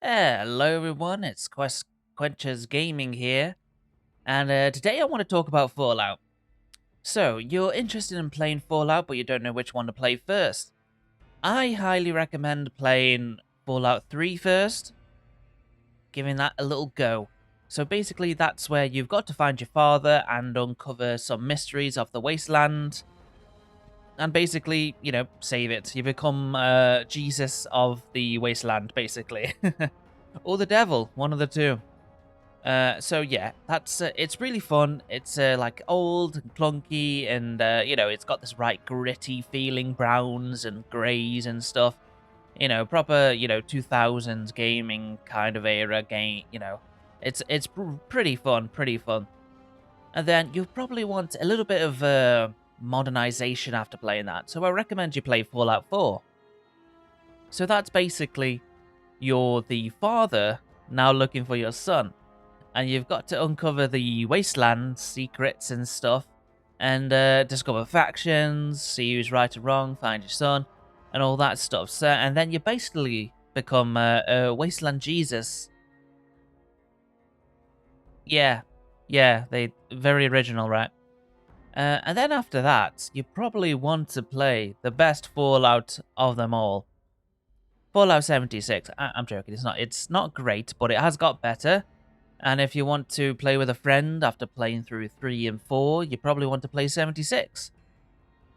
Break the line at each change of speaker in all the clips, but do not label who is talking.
Hello everyone, it's Quenchers Gaming here, and today I want to talk about Fallout. So, you're interested in playing Fallout, but you don't know which one to play first. I highly recommend playing Fallout 3 first, giving that a little go. So basically, that's where you've got to find your father and uncover some mysteries of the wasteland, and basically, save it. You become Jesus of the wasteland, basically. Or the devil, one of the two. So yeah, that's it's really fun. It's like old and clunky, and it's got this right gritty feeling, browns and greys and stuff. Proper 2000s gaming kind of era game. It's pretty fun, pretty fun. And then you'll probably want a little bit of modernization after playing that. So I recommend you play Fallout 4. So that's basically you're the father now looking for your son, and you've got to uncover the wasteland secrets and stuff, and discover factions, see who's right or wrong, find your son, and all that stuff. So, and then you basically become a wasteland Jesus. Yeah, yeah, they very original, right? And then after that, you probably want to play the best Fallout of them all, Fallout 76. I'm joking. It's not great, but it has got better. And if you want to play with a friend after playing through 3 and 4, you probably want to play 76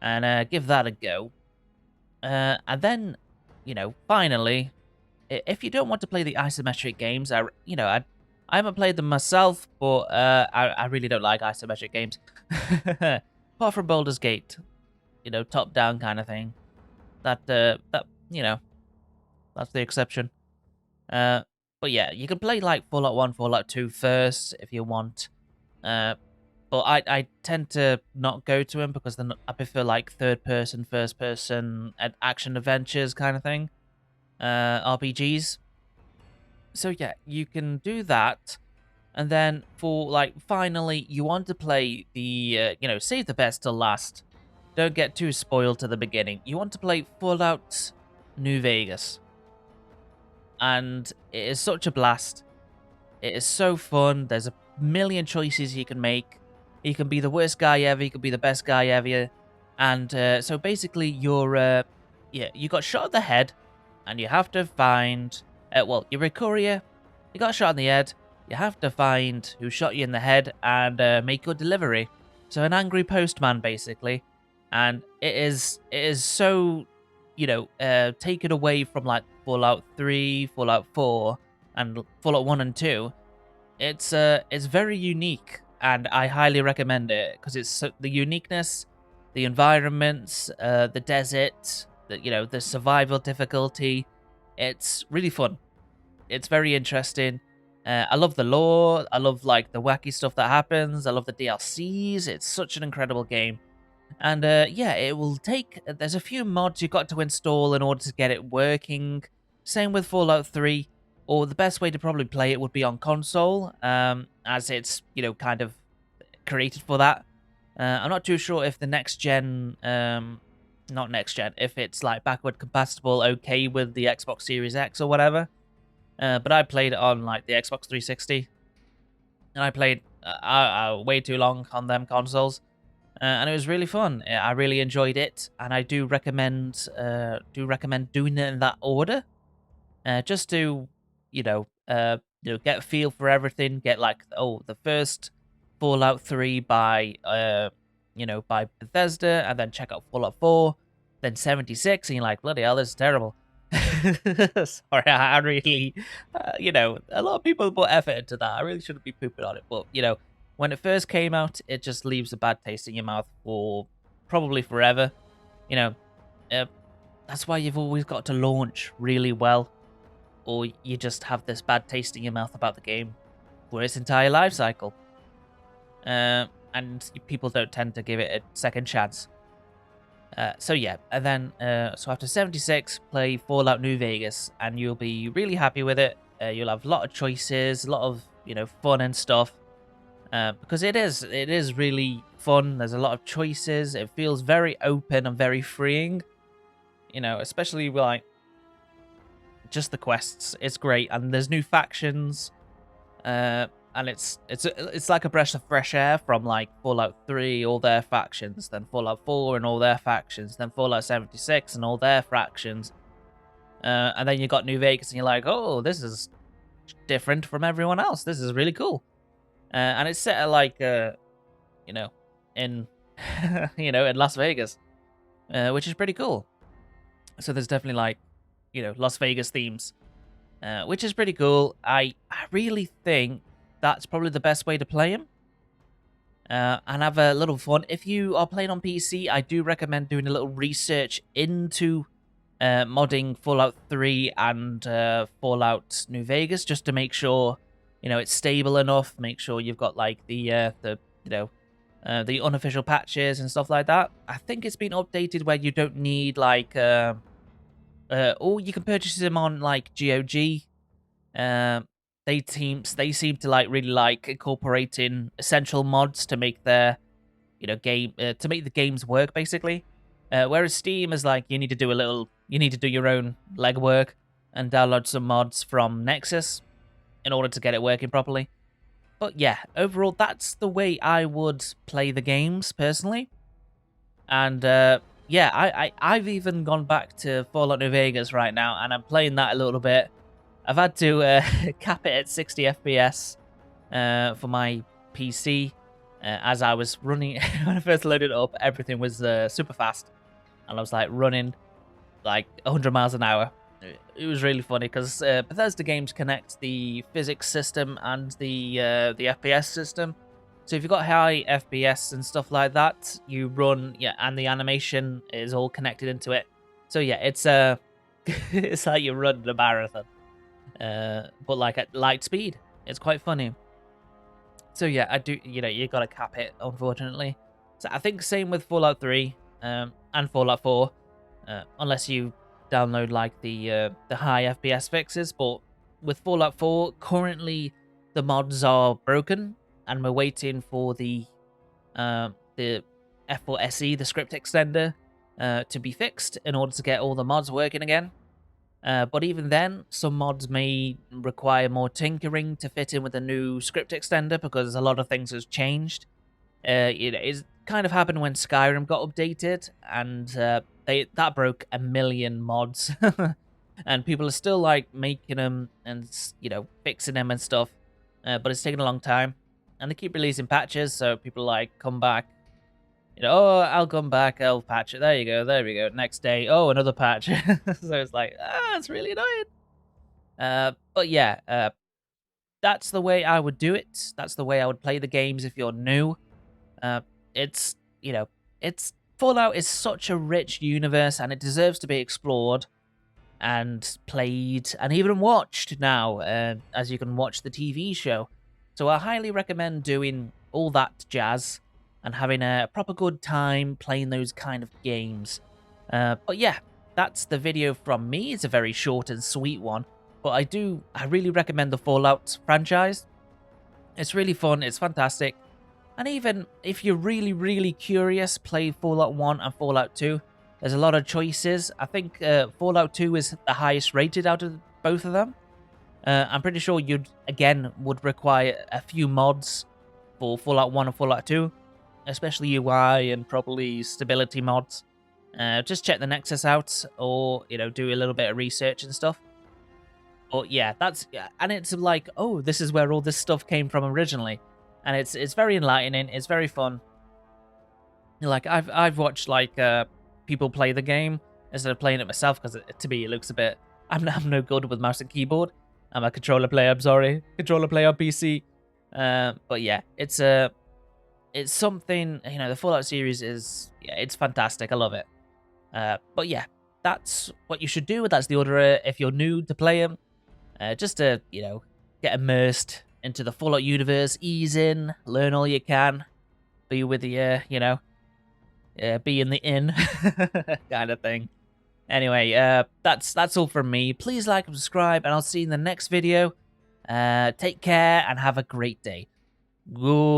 and give that a go. And then, finally, if you don't want to play the isometric games, I haven't played them myself, but I really don't like isometric games. Apart from Baldur's Gate, top-down kind of thing. That that's the exception. Uh, but yeah, you can play like Fallout 1, Fallout 2 first if you want. Uh, but I tend to not go to them because then I prefer like third person, first person, action adventures kind of thing. RPGs. So yeah, you can do that. And then for like finally, you want to play the save the best till last. Don't get too spoiled to the beginning. You want to play Fallout New Vegas, and it is such a blast. It is so fun. There's a million choices you can make. You can be the worst guy ever. You can be the best guy ever. And so basically, you got shot in the head, and you have to find. You're a courier. You got shot in the head. You have to find who shot you in the head and make your delivery. So an angry postman, basically, and it is so taken away from like Fallout 3, Fallout 4, and Fallout 1 and 2. It's very unique, and I highly recommend it because the uniqueness, the environments, the desert, the survival difficulty. It's really fun. It's very interesting. I love the lore. I love like the wacky stuff that happens. I love the DLCs. It's such an incredible game. And yeah, it will take. There's a few mods you've got to install in order to get it working. Same with Fallout 3. Or the best way to probably play it would be on console, as it's kind of created for that. I'm not too sure if the next gen, not next gen, if it's like backward compatible, okay with the Xbox Series X or whatever. But I played it on like the Xbox 360, and I played way too long on them consoles. And it was really fun. I really enjoyed it, and I do recommend doing it in that order, just to get a feel for everything. Get like the first Fallout 3 by Bethesda, and then check out Fallout 4, then 76, and you're like, bloody hell, this is terrible. Sorry, I really, a lot of people put effort into that. I really shouldn't be pooping on it, but when it first came out, it just leaves a bad taste in your mouth for probably forever. You know, uh, that's why you've always got to launch really well, or you just have this bad taste in your mouth about the game for its entire life cycle. And people don't tend to give it a second chance. So yeah, and then so after 76, play Fallout New Vegas, and you'll be really happy with it. You'll have a lot of choices, a lot of fun and stuff. Because it is really fun. There's a lot of choices. It feels very open and very freeing. Especially like just the quests. It's great, and there's new factions, and it's like a breath of fresh air from like Fallout 3, all their factions, then Fallout 4 and all their factions, then Fallout 76 and all their factions, and then you got New Vegas, and you're like, oh, this is different from everyone else. This is really cool, and it's set at like you know, in in Las Vegas, which is pretty cool. So there's definitely like Las Vegas themes, which is pretty cool. I really think that's probably the best way to play him, and have a little fun. If you are playing on PC, I do recommend doing a little research into modding Fallout 3 and Fallout New Vegas, just to make sure it's stable enough. Make sure you've got like the unofficial patches and stuff like that. I think it's been updated where you don't need like or you can purchase them on like GOG. They seem to like really like incorporating essential mods to make their game to make the games work basically. Whereas Steam is like you need to do your own legwork and download some mods from Nexus in order to get it working properly. But yeah, overall that's the way I would play the games personally. And yeah, I've even gone back to Fallout New Vegas right now, and I'm playing that a little bit. I've had to cap it at 60 FPS for my PC. As I was running, when I first loaded it up, everything was super fast. And I was like running like 100 miles an hour. It was really funny because Bethesda games connect the physics system and the FPS system. So if you've got high FPS and stuff like that, you run, and the animation is all connected into it. So yeah, it's it's like you run a marathon, but like at light speed. It's quite funny. So yeah, I do, you gotta cap it, unfortunately. So I think same with Fallout 3 and Fallout 4, unless you download like the high FPS fixes. But with Fallout 4, currently the mods are broken, and we're waiting for the F4SE, the script extender, to be fixed in order to get all the mods working again. But even then, some mods may require more tinkering to fit in with the new script extender because a lot of things has changed. It kind of happened when Skyrim got updated, and that broke 1 million mods, and people are still like making them and fixing them and stuff. But it's taken a long time, and they keep releasing patches, so people like come back. Oh, I'll come back, I'll patch it. There you go, there we go. Next day, oh, another patch. So it's like, it's really annoying. But yeah, that's the way I would do it. That's the way I would play the games if you're new. It's Fallout is such a rich universe, and it deserves to be explored and played and even watched now, as you can watch the TV show. So I highly recommend doing all that jazz and having a proper good time playing those kind of games. But yeah, that's the video from me. It's a very short and sweet one, but I really recommend the Fallout franchise. It's really fun, it's fantastic. And even if you're really, really curious, play Fallout 1 and Fallout 2. There's a lot of choices. I think Fallout 2 is the highest rated out of both of them. I'm pretty sure would require a few mods for Fallout 1 and Fallout 2, especially UI and probably stability mods. Just check the Nexus out, or do a little bit of research and stuff. But yeah, and it's like, oh, this is where all this stuff came from originally, and it's very enlightening. It's very fun. Like I've watched like people play the game instead of playing it myself, because to me it looks a bit. I'm no good with mouse and keyboard. I'm a controller player. I'm sorry, controller player on PC. But yeah, it's something. The Fallout series it's fantastic. I love it. But yeah, that's what you should do. That's the order if you're new to play them. Just to get immersed into the Fallout universe, ease in, learn all you can, be with the be in the inn kind of thing. Anyway, that's all from me. Please like and subscribe, and I'll see you in the next video. Take care and have a great day. Goodbye.